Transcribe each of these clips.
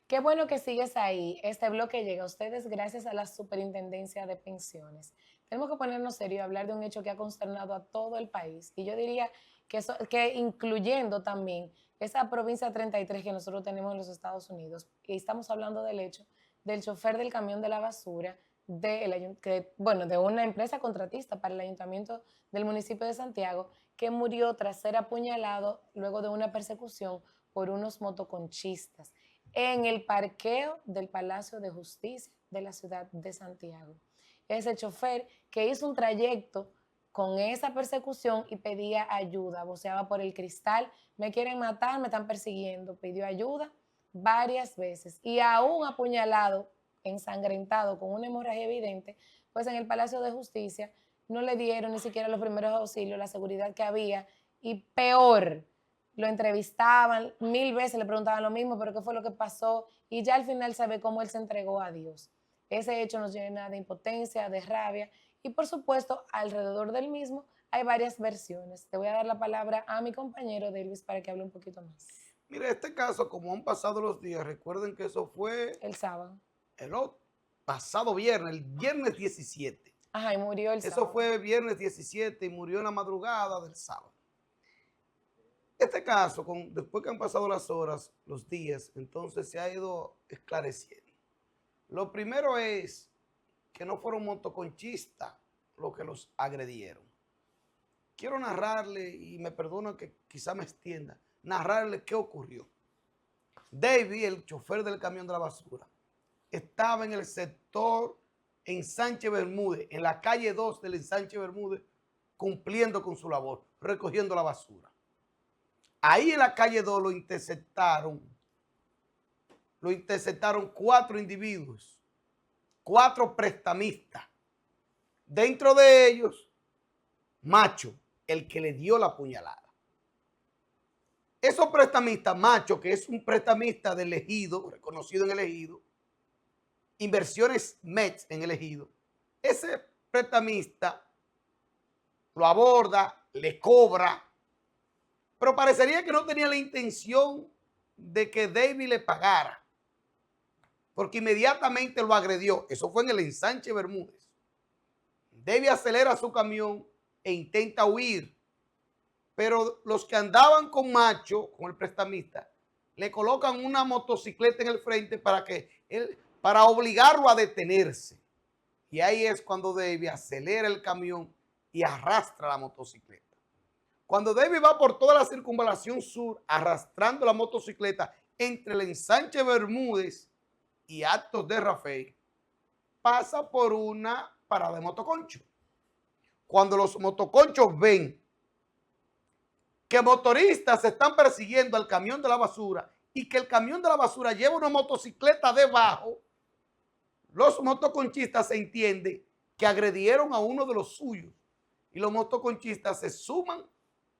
Qué bueno que sigues ahí. Este bloque llega a ustedes gracias a la Superintendencia de Pensiones. Tenemos que ponernos serio y hablar de un hecho que ha consternado a todo el país. Y yo diría que incluyendo también esa provincia 33 que nosotros tenemos en los Estados Unidos. Y estamos hablando del hecho del chofer del camión de la basura de una empresa contratista para el ayuntamiento del municipio de Santiago, que murió tras ser apuñalado luego de una persecución por unos motoconchistas en el parqueo del Palacio de Justicia de la ciudad de Santiago. Ese chofer que hizo un trayecto con esa persecución y pedía ayuda, voceaba por el cristal, me quieren matar, me están persiguiendo, pidió ayuda varias veces y aún apuñalado, ensangrentado, con una hemorragia evidente, pues en el Palacio de Justicia no le dieron ni siquiera los primeros auxilios, la seguridad que había y peor, lo entrevistaban, 1000 veces le preguntaban lo mismo, pero qué fue lo que pasó, y ya al final se ve cómo él se entregó a Dios. Ese hecho nos llena de impotencia, de rabia, y por supuesto, alrededor del mismo hay varias versiones. Te voy a dar la palabra a mi compañero Davis para que hable un poquito más. Mire, este caso, como han pasado los días, recuerden que eso fue El sábado. el pasado viernes, el viernes 17. Ajá, y murió el Eso sábado. fue viernes 17 y murió en la madrugada del sábado. Este caso, después que han pasado las horas, los días, entonces se ha ido esclareciendo. Lo primero es que no fueron motoconchistas los que los agredieron. Quiero narrarle, y me perdono que quizá me extienda, narrarle qué ocurrió. David, el chofer del camión de la basura, estaba en el sector Ensanche Bermúdez, en la calle 2 del Ensanche Bermúdez, cumpliendo con su labor, recogiendo la basura. Ahí en la calle 2 lo interceptaron 4 individuos, 4 prestamistas. Dentro de ellos, Macho, el que le dio la puñalada. Esos prestamistas, Macho, que es un prestamista del ejido, reconocido en el ejido, Inversiones MEX en el ejido, ese prestamista lo aborda, le cobra, pero parecería que no tenía la intención de que David le pagara, porque inmediatamente lo agredió. Eso fue en el ensanche Bermúdez. David acelera su camión e intenta huir, pero los que andaban con Macho, con el prestamista, le colocan una motocicleta en el frente para obligarlo a detenerse. Y ahí es cuando David acelera el camión y arrastra la motocicleta. Cuando David va por toda la circunvalación sur arrastrando la motocicleta entre el ensanche Bermúdez y Actos de Rafael, pasa por una parada de motoconcho. Cuando los motoconchos ven que motoristas están persiguiendo al camión de la basura y que el camión de la basura lleva una motocicleta debajo, los motoconchistas entienden que agredieron a uno de los suyos y los motoconchistas se suman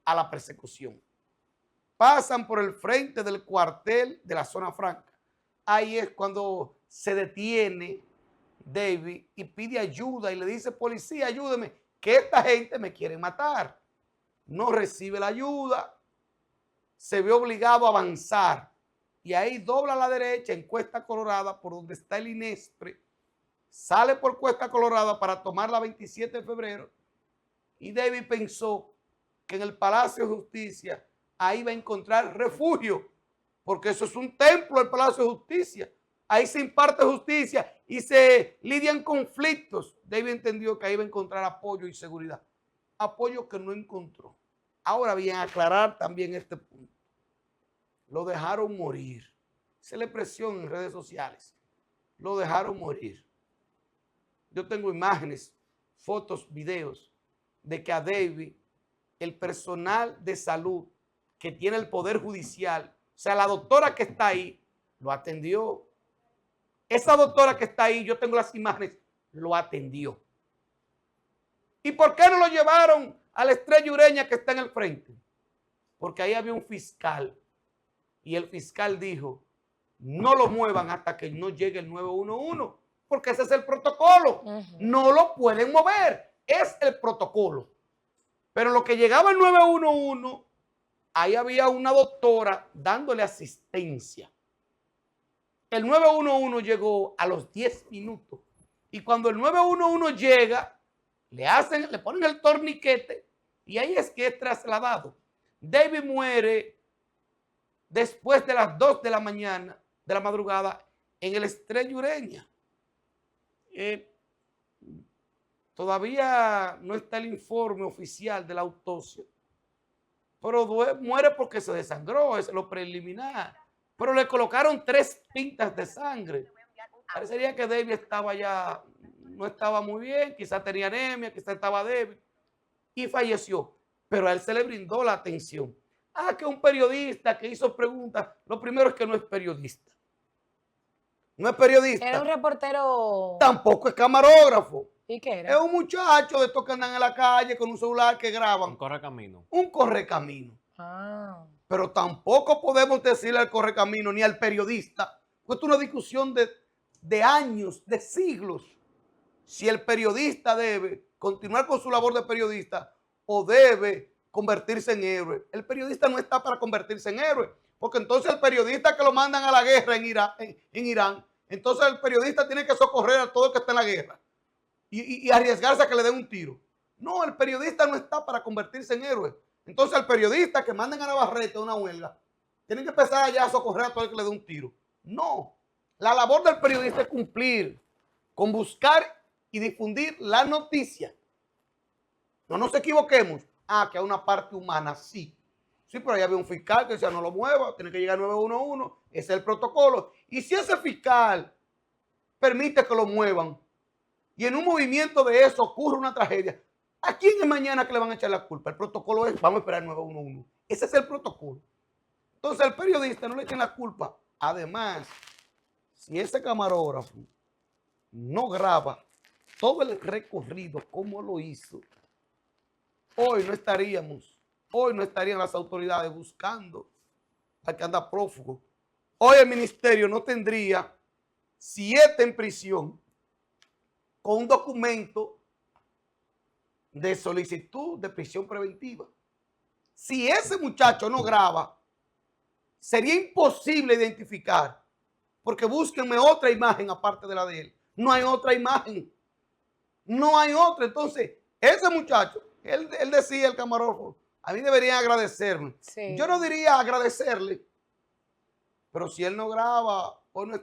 a la persecución. Pasan por el frente del cuartel de la zona franca. Ahí es cuando se detiene David y pide ayuda y le dice: policía, ayúdeme, que esta gente me quiere matar. No recibe la ayuda, se ve obligado a avanzar y ahí dobla a la derecha en Cuesta Colorada, por donde está el Inespre, sale por Cuesta Colorada para tomar la 27 de febrero y David pensó que en el Palacio de Justicia ahí va a encontrar refugio, porque eso es un templo, el Palacio de Justicia. Ahí se imparte justicia y se lidian conflictos. David entendió que ahí va a encontrar apoyo y seguridad. Apoyo que no encontró. Ahora bien, aclarar también este punto. Lo dejaron morir. Se le presión en redes sociales. Lo dejaron morir. Yo tengo imágenes, fotos, videos de que a David, el personal de salud que tiene el Poder Judicial, o sea, la doctora que está ahí, lo atendió. Esa doctora que está ahí, yo tengo las imágenes, lo atendió. ¿Y por qué no lo llevaron a la Estrella Ureña que está en el frente? Porque ahí había un fiscal y el fiscal dijo: no lo muevan hasta que no llegue el 911, porque ese es el protocolo. No lo pueden mover, es el protocolo. Pero lo que llegaba el 911, ahí había una doctora dándole asistencia. El 911 llegó a los 10 minutos. Y cuando el 911 llega, le ponen el torniquete y ahí es que es trasladado. David muere después de las 2 de la mañana, de la madrugada, en el Estrella Ureña. Todavía no está el informe oficial de la autopsia, pero muere porque se desangró, es lo preliminar. Pero le colocaron 3 pintas de sangre. Parecería que David estaba ya, no estaba muy bien, quizás tenía anemia, quizás estaba débil y falleció. Pero a él se le brindó la atención. Que un periodista que hizo preguntas, lo primero es que no es periodista. No es periodista. Era un reportero. Tampoco es camarógrafo. ¿Y qué era? Es un muchacho de estos que andan en la calle con un celular que graban. Un correcamino. Un correcamino. Ah. Pero tampoco podemos decirle al correcamino ni al periodista, pues es una discusión de años, de siglos, si el periodista debe continuar con su labor de periodista o debe convertirse en héroe. El periodista no está para convertirse en héroe, porque entonces el periodista que lo mandan a la guerra en Irán, entonces el periodista tiene que socorrer a todo el que está en la guerra y arriesgarse a que le den un tiro. No, el periodista no está para convertirse en héroe. Entonces el periodista que manden a Navarrete a una huelga, tienen que empezar allá a socorrer a todo el que le dé un tiro. No, la labor del periodista es cumplir con buscar y difundir la noticia. No nos equivoquemos. Que hay una parte humana, sí. Sí, pero ahí había un fiscal que decía no lo mueva, tiene que llegar 911, ese es el protocolo. Y si ese fiscal permite que lo muevan y en un movimiento de eso ocurre una tragedia, ¿a quién es mañana que le van a echar la culpa? El protocolo es, vamos a esperar el 911. Ese es el protocolo. Entonces al periodista no le echen la culpa. Además, si ese camarógrafo no graba todo el recorrido como lo hizo, hoy no estarían las autoridades buscando al que anda prófugo. Hoy el ministerio no tendría 7 en prisión con un documento de solicitud de prisión preventiva. Si ese muchacho no graba, sería imposible identificar, porque búsquenme otra imagen aparte de la de él. No hay otra imagen. No hay otra. Entonces, ese muchacho, él decía, el camarógrafo, a mí deberían agradecerme. Sí. Yo no diría agradecerle, pero si él no graba, hoy no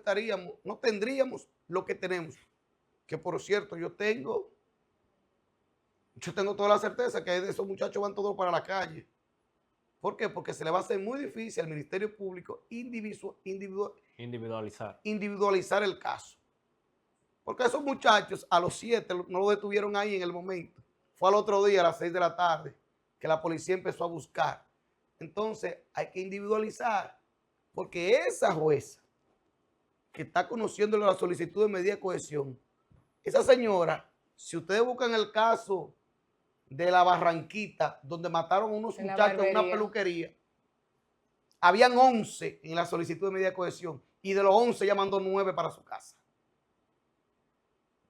tendríamos lo que tenemos. Que por cierto, yo tengo toda la certeza que de esos muchachos van todos para la calle. ¿Por qué? Porque se le va a hacer muy difícil al Ministerio Público individualizar el caso. Porque esos muchachos a los 7 no lo detuvieron ahí en el momento. Fue al otro día a las 6 de la tarde que la policía empezó a buscar. Entonces hay que individualizar, porque esa jueza que está conociendo la solicitud de medida de cohesión, esa señora, si ustedes buscan el caso de la Barranquita, donde mataron a unos muchachos en una peluquería, habían 11 en la solicitud de medida de cohesión y de los 11 ella mandó 9 para su casa.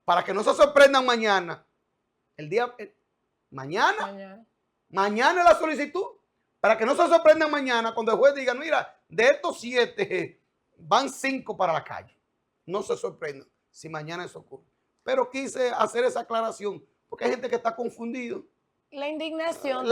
Para que no se sorprendan mañana, mañana la solicitud, para que no se sorprendan mañana cuando el juez diga, mira, de estos 7 van 5 para la calle. No se sorprendan si mañana eso ocurre. Pero quise hacer esa aclaración porque hay gente que está confundido. La indignación.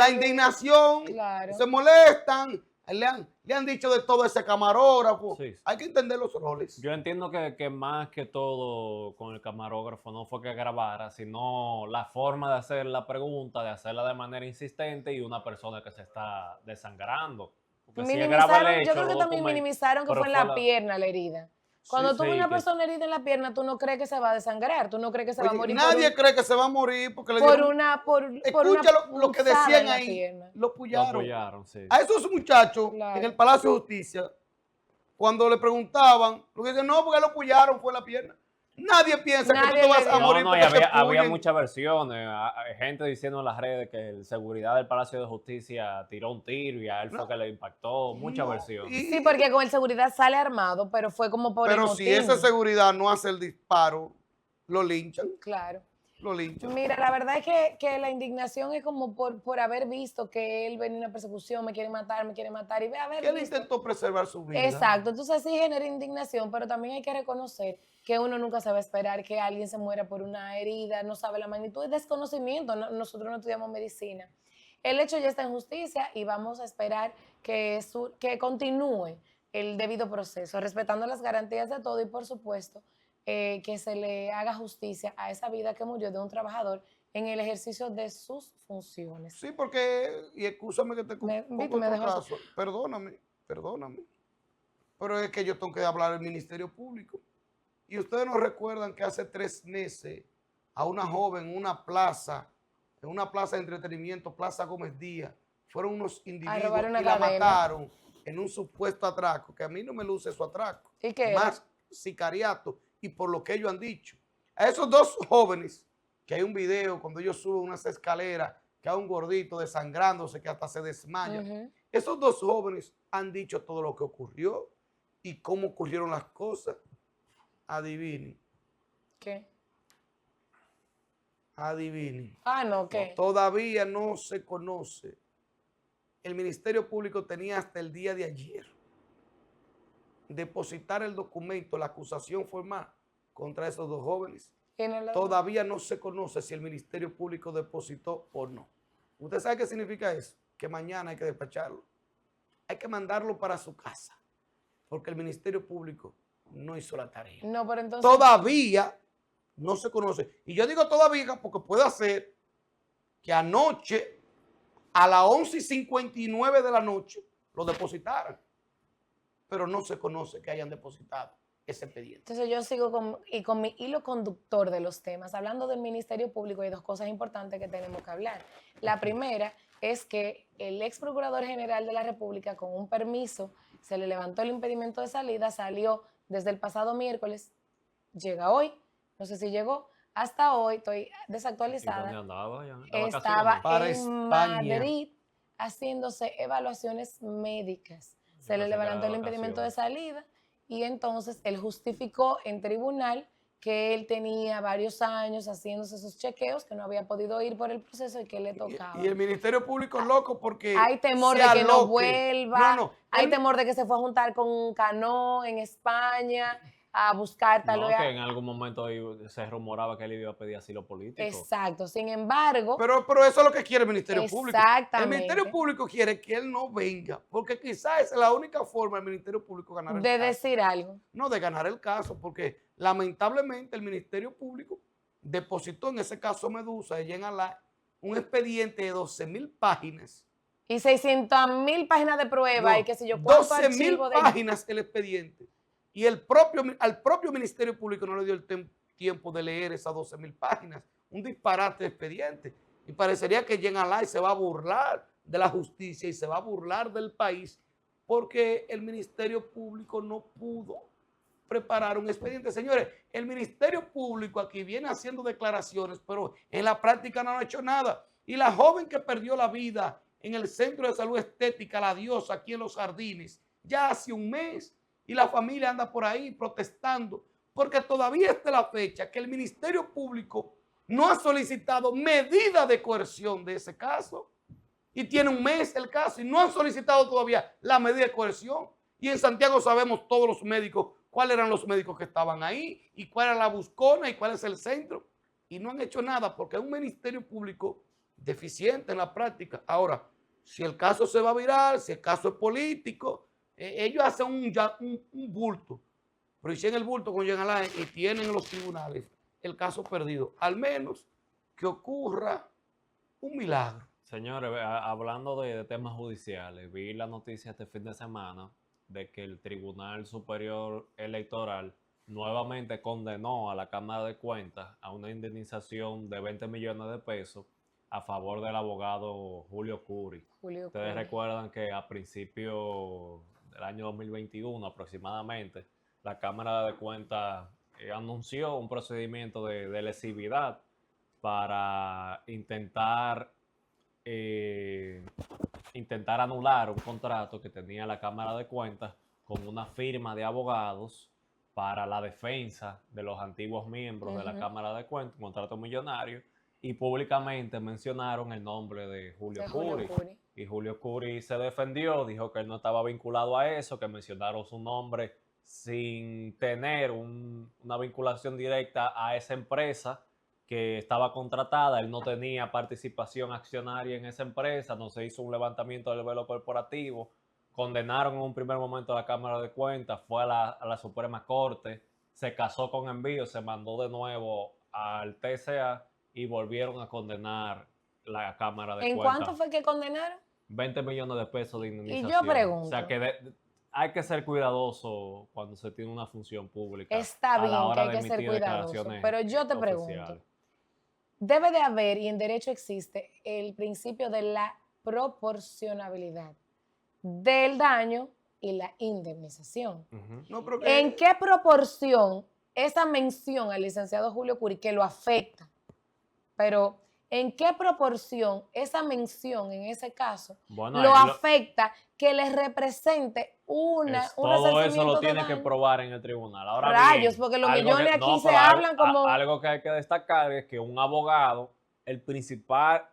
Claro. Se molestan. Le han dicho de todo ese camarógrafo. Sí. Hay que entender los roles. Yo entiendo que más que todo con el camarógrafo no fue que grabara, sino la forma de hacer la pregunta, de hacerla de manera insistente y una persona que se está desangrando. Yo creo que también minimizaron que fue en la pierna la herida. Cuando tú ves una persona herida en la pierna, tú no crees que se va a desangrar, tú no crees que se va a morir. Nadie cree que se va a morir porque le dieron escucha lo que decían ahí. Lo pullaron. Sí. A esos muchachos en el Palacio de Justicia, cuando le preguntaban, lo que dicen, no, porque lo pullaron, fue la pierna. Nadie piensa que tú te vas a morir. No, y había muchas versiones. Hay gente diciendo en las redes que el seguridad del Palacio de Justicia tiró un tiro y a él fue que le impactó. Muchas versiones. Sí, porque con el seguridad sale armado, pero fue como por Pero si esa seguridad no hace el disparo, lo linchan. Claro. lo linchan. Mira, la verdad es que la indignación es como por haber visto que él venía en una persecución, me quiere matar, y ve haber Que él visto. intentó preservar su vida. Exacto, entonces sí genera indignación, pero también hay que reconocer que uno nunca sabe esperar que alguien se muera por una herida, no sabe la magnitud, es desconocimiento, nosotros no estudiamos medicina. El hecho ya está en justicia y vamos a esperar que continúe el debido proceso, respetando las garantías de todo y por supuesto que se le haga justicia a esa vida que murió de un trabajador en el ejercicio de sus funciones. Sí, porque, y escúchame que te pongo Me otro dejó caso, perdóname, pero es que yo tengo que hablar del Ministerio Público. Y ustedes no recuerdan que hace 3 meses a una joven en una plaza de entretenimiento, Plaza Gómez Díaz, fueron unos a individuos robar una y la cadena. mataron en un supuesto atraco, que a mí no me luce su atraco, ¿Y qué era? más sicariato y por lo que ellos han dicho. A esos 2 jóvenes, que hay un video cuando ellos suben unas escaleras, que hay un gordito desangrándose que hasta se desmaya. Esos 2 jóvenes han dicho todo lo que ocurrió y cómo ocurrieron las cosas. Adivinen. ¿Qué? Adivinen. Ah, no, No, ¿qué? todavía no se conoce. El Ministerio Público tenía hasta el día de ayer depositar el documento, la acusación formal contra esos 2 jóvenes. Todavía no se conoce si el Ministerio Público depositó o no. ¿Usted sabe qué significa eso? Que mañana hay que despacharlo. Hay que mandarlo para su casa, porque el Ministerio Público no hizo la tarea. No, pero entonces. Todavía no se conoce. Y yo digo todavía porque puede ser que anoche, a las 11:59 de la noche, lo depositaran. Pero no se conoce que hayan depositado ese expediente. Entonces yo sigo con mi hilo conductor de los temas. Hablando del Ministerio Público, hay 2 cosas importantes que tenemos que hablar. La primera es que el ex procurador general de la República, con un permiso, se le levantó el impedimento de salida, salió desde el pasado miércoles, llega hoy, no sé si llegó, hasta hoy, estoy desactualizada. ¿Y dónde andaba? Estaba Para en España. Madrid haciéndose evaluaciones médicas. Se le levantó el impedimento de salida y entonces él justificó en tribunal que él tenía varios años haciéndose esos chequeos, que no había podido ir por el proceso y que le tocaba. Y el Ministerio Público es loco porque Hay temor de que no vuelva, hay temor de que se fue a juntar con Cano en España a buscar tal No, vez. que en algún momento se rumoraba que él iba a pedir asilo político. Exacto, sin embargo. Pero eso es lo que quiere el Ministerio Público. Exactamente. El Ministerio Público quiere que él no venga, porque quizás esa es la única forma del Ministerio Público ganar el caso. De decir algo. No, de ganar el caso, porque lamentablemente el Ministerio Público depositó en ese caso Medusa de Jean Alain un expediente de 12,000 páginas. Y 600,000 páginas de prueba y qué sé yo, 12,000 páginas el expediente. Y al propio Ministerio Público no le dio el tiempo de leer esas 12,000 páginas. Un disparate de expediente. Y parecería que Jean Alain se va a burlar de la justicia y se va a burlar del país porque el Ministerio Público no pudo preparar un expediente. Señores, el Ministerio Público aquí viene haciendo declaraciones, pero en la práctica no ha hecho nada. Y la joven que perdió la vida en el Centro de Salud Estética La Diosa, aquí en Los Jardines, ya hace un mes, y la familia anda por ahí protestando, porque todavía está la fecha que el Ministerio Público no ha solicitado medida de coerción de ese caso. Y tiene un mes el caso y no han solicitado todavía la medida de coerción. Y en Santiago sabemos todos los médicos, cuáles eran los médicos que estaban ahí y cuál era la buscona y cuál es el centro. Y no han hecho nada porque es un Ministerio Público deficiente en la práctica. Ahora, si el caso se va a virar, si el caso es político, ellos hacen un bulto, pero hicieron el bulto con Jean Alain y tienen en los tribunales el caso perdido. Al menos que ocurra un milagro. Señores, hablando de temas judiciales, vi la noticia este fin de semana de que el Tribunal Superior Electoral nuevamente condenó a la Cámara de Cuentas a una indemnización de 20 millones de pesos a favor del abogado Julio Curi. Ustedes recuerdan que a principios del año 2021 aproximadamente, la Cámara de Cuentas anunció un procedimiento de lesividad para intentar anular un contrato que tenía la Cámara de Cuentas con una firma de abogados para la defensa de los antiguos miembros de la Ujú. Cámara de Cuentas, un contrato millonario, y públicamente mencionaron el nombre de Julio De Julio Curi. Curi. Y Julio Curi se defendió, dijo que él no estaba vinculado a eso, que mencionaron su nombre sin tener una vinculación directa a esa empresa que estaba contratada. Él no tenía participación accionaria en esa empresa, no se hizo un levantamiento del velo corporativo. Condenaron en un primer momento a la Cámara de Cuentas, fue a la Suprema Corte, se casó con envío, se mandó de nuevo al TCA y volvieron a condenar la Cámara de ¿En Cuentas. cuánto fue que condenaron? 20 millones de pesos de Y indemnización. yo O sea pregunto, que hay que ser cuidadoso cuando se tiene una función pública está a la bien que hora hay de que ser emitir cuidadoso, declaraciones pero yo te pregunto, oficiales. debe de haber, y en derecho existe, el principio de la proporcionabilidad del daño y la indemnización. Ujú. No, pero que ¿En qué proporción esa mención al licenciado Julio Curi, que lo afecta, pero en qué proporción esa mención en ese caso Bueno, lo ahí afecta que le represente un todo eso resarcimiento lo de tiene que daño? probar en el tribunal. Ahora Rayos, bien, porque los algo millones que, aquí no, se pero hablan como... algo que hay que destacar es que un abogado, el principal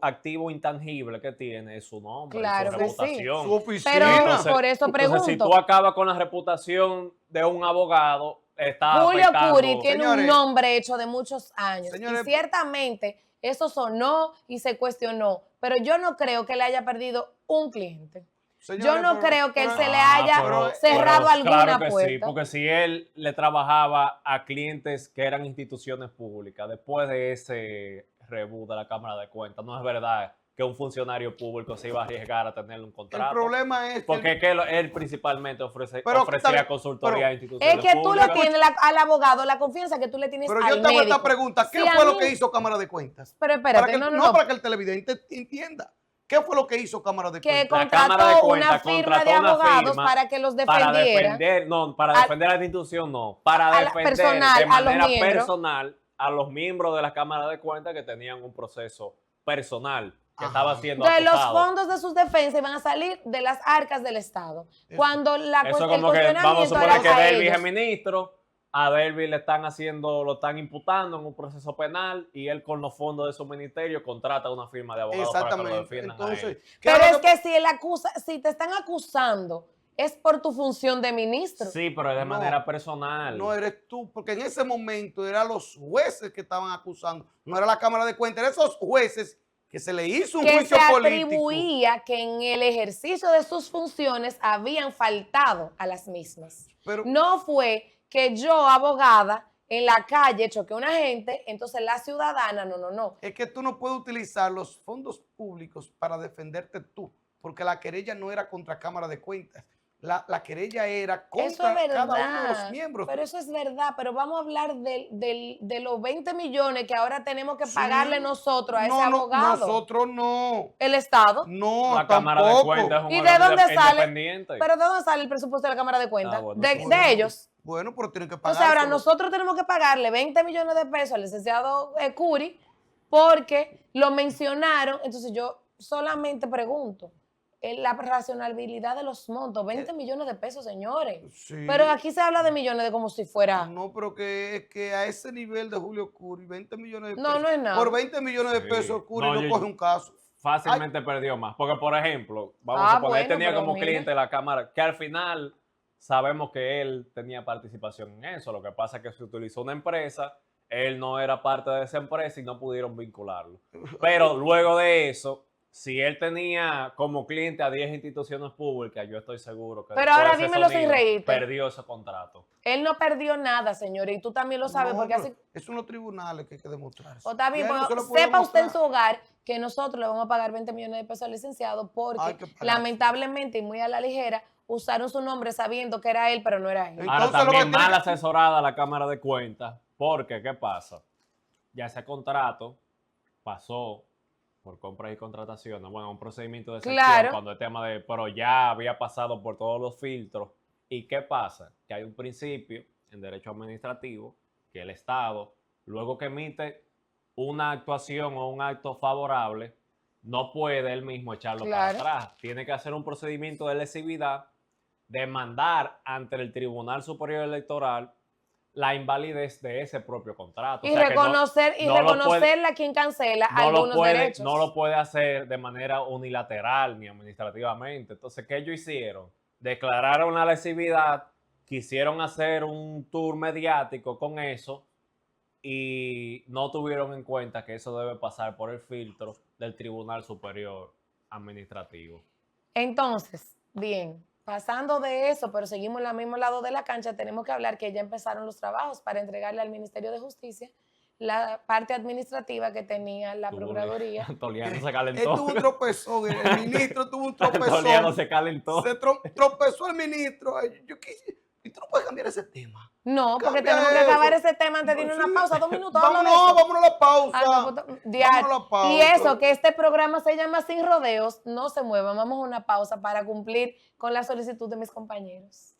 activo intangible que tiene es su nombre, Claro su que sí. reputación. su oficina. Pero Entonces- por eso Entonces, si pregunto, tú acabas con la reputación de un abogado, estás Julio afectando... Curi tiene un Señores, nombre hecho de muchos años señores, y ciertamente eso sonó y se cuestionó, pero yo no creo que le haya perdido un cliente. señores, Yo no pero- creo que él pero- se le haya pero- cerrado alguna claro que sí, puerta. porque si él le trabajaba a clientes que eran instituciones públicas, después de ese reboot de la Cámara de Cuentas, no es verdad que un funcionario público se iba a arriesgar a tener un El contrato. problema es que Porque es que él principalmente ofrecía también- consultoría a Es instituciones que tú le públicas. tienes al abogado la confianza que tú le tienes pero yo al te hago médico. esta pregunta, ¿qué Si a fue lo mí- que hizo Cámara de Cuentas? Pero Para espérate, que, no. para que el televidente entienda. ¿Qué fue lo que hizo Cámara de Que Cuentas? La Cámara de contrató Cuentas una firma de contrató una abogados firma para que los para defendiera. defender, no, para al- defender a la institución, no, para a la defender personal, de a los manera miembros. personal a los miembros de la Cámara de Cuentas que tenían un proceso personal que Ajá. estaba siendo De los acusado. fondos de sus defensas iban a salir de las arcas del Estado. Eso- Cuando Eso el como que vamos a cuestionamiento suponer era que a Delvi ellos. es ministro, a Delvi lo están imputando en un proceso penal y él con los fondos de su ministerio contrata una firma de abogados para que lo Exactamente. defiendan a Entonces, él. ¿qué Pero lo es que si te están acusando, es por tu función de ministro. Sí, pero de No, manera personal. no eres tú, porque en ese momento eran los jueces que estaban acusando, no era la Cámara de Cuentas, eran esos jueces que se le hizo un Que juicio se político. atribuía que en el ejercicio de sus funciones habían faltado a las mismas. Pero, No fue que yo, abogada, en la calle choqué a una gente, entonces la ciudadana, no. es que tú no puedes utilizar los fondos públicos para defenderte tú, porque la querella no era contra Cámara de Cuentas, la querella era Eso contra es cada uno de los verdad, miembros. pero eso es verdad, pero vamos a hablar de los 20 millones que ahora tenemos que Sí. pagarle nosotros a ese No, abogado. nosotros no. El Estado. No, La Cámara de tampoco. Cuentas es un ¿Y de órgano dónde sale? independiente. ¿Pero de dónde sale el presupuesto de la Cámara de Cuentas? Bueno, de ellos. Bueno, pero tienen que pagar. Entonces ahora nosotros tenemos que pagarle 20 millones de pesos al licenciado Curi porque lo mencionaron. Entonces yo solamente pregunto, la racionalidad de los montos, 20 millones de pesos, señores. Sí. Pero aquí se habla de millones de como si fuera... No, pero que es que a ese nivel de Julio Curi, 20 millones de No, pesos. no es nada. Por 20 millones de Sí. pesos, Curi No, no, yo- coge un caso. Fácilmente perdió más. Porque, por ejemplo, vamos Ah, a suponer, él bueno, tenía pero como mira. cliente la Cámara, que al final sabemos que él tenía participación en eso. Lo que pasa es que se utilizó una empresa, él no era parte de esa empresa y no pudieron vincularlo. Pero luego de eso, si él tenía como cliente a 10 instituciones públicas, yo estoy seguro que Pero después ahora de ese dímelo sin sonido, reírte. perdió ese contrato. Él no perdió nada, señores, y tú también lo sabes, No, porque pero así... es unos tribunales que hay que demostrar. O está bien, Y a él no pero se le puede sepa usted en demostrar. su hogar que nosotros le vamos a pagar 20 millones de pesos al licenciado porque Hay que pagar. lamentablemente y muy a la ligera usaron su nombre sabiendo que era él, pero no era él. Entonces, Ahora lo que también tiene mal que- asesorada la Cámara de Cuentas, porque ¿qué pasa? Ya ese contrato pasó por compras y contrataciones, bueno, un procedimiento de excepción Claro. cuando el tema de, pero ya había pasado por todos los filtros. ¿Y qué pasa? Que hay un principio en derecho administrativo que el Estado, luego que emite una actuación o un acto favorable, no puede él mismo echarlo Claro. para atrás. Tiene que hacer un procedimiento de lesividad demandar ante el Tribunal Superior Electoral la invalidez de ese propio contrato. Y O sea que reconocerla a quien cancela algunos derechos. no lo puede hacer de manera unilateral ni administrativamente. Entonces, ¿qué ellos hicieron? Declararon la lesividad, quisieron hacer un tour mediático con eso y no tuvieron en cuenta que eso debe pasar por el filtro del Tribunal Superior Administrativo. Entonces, bien, pasando de eso, pero seguimos en el mismo lado de la cancha, tenemos que hablar que ya empezaron los trabajos para entregarle al Ministerio de Justicia la parte administrativa que tenía la Procuraduría. Antoliano se Él calentó. tuvo un tropezón, el ministro tuvo un Antoliano tropezón. se calentó. Se tropezó el ministro. Ay, yo quise, y tú no puedes cambiar ese tema. No, porque Cambia tenemos que acabar eso. ese tema antes de irnos a una pausa. 2 minutos. Vámonos a la pausa. Diario. Vámonos a la pausa. Y eso, que este programa se llama Sin Rodeos, no se muevan. Vamos a una pausa para cumplir con la solicitud de mis compañeros.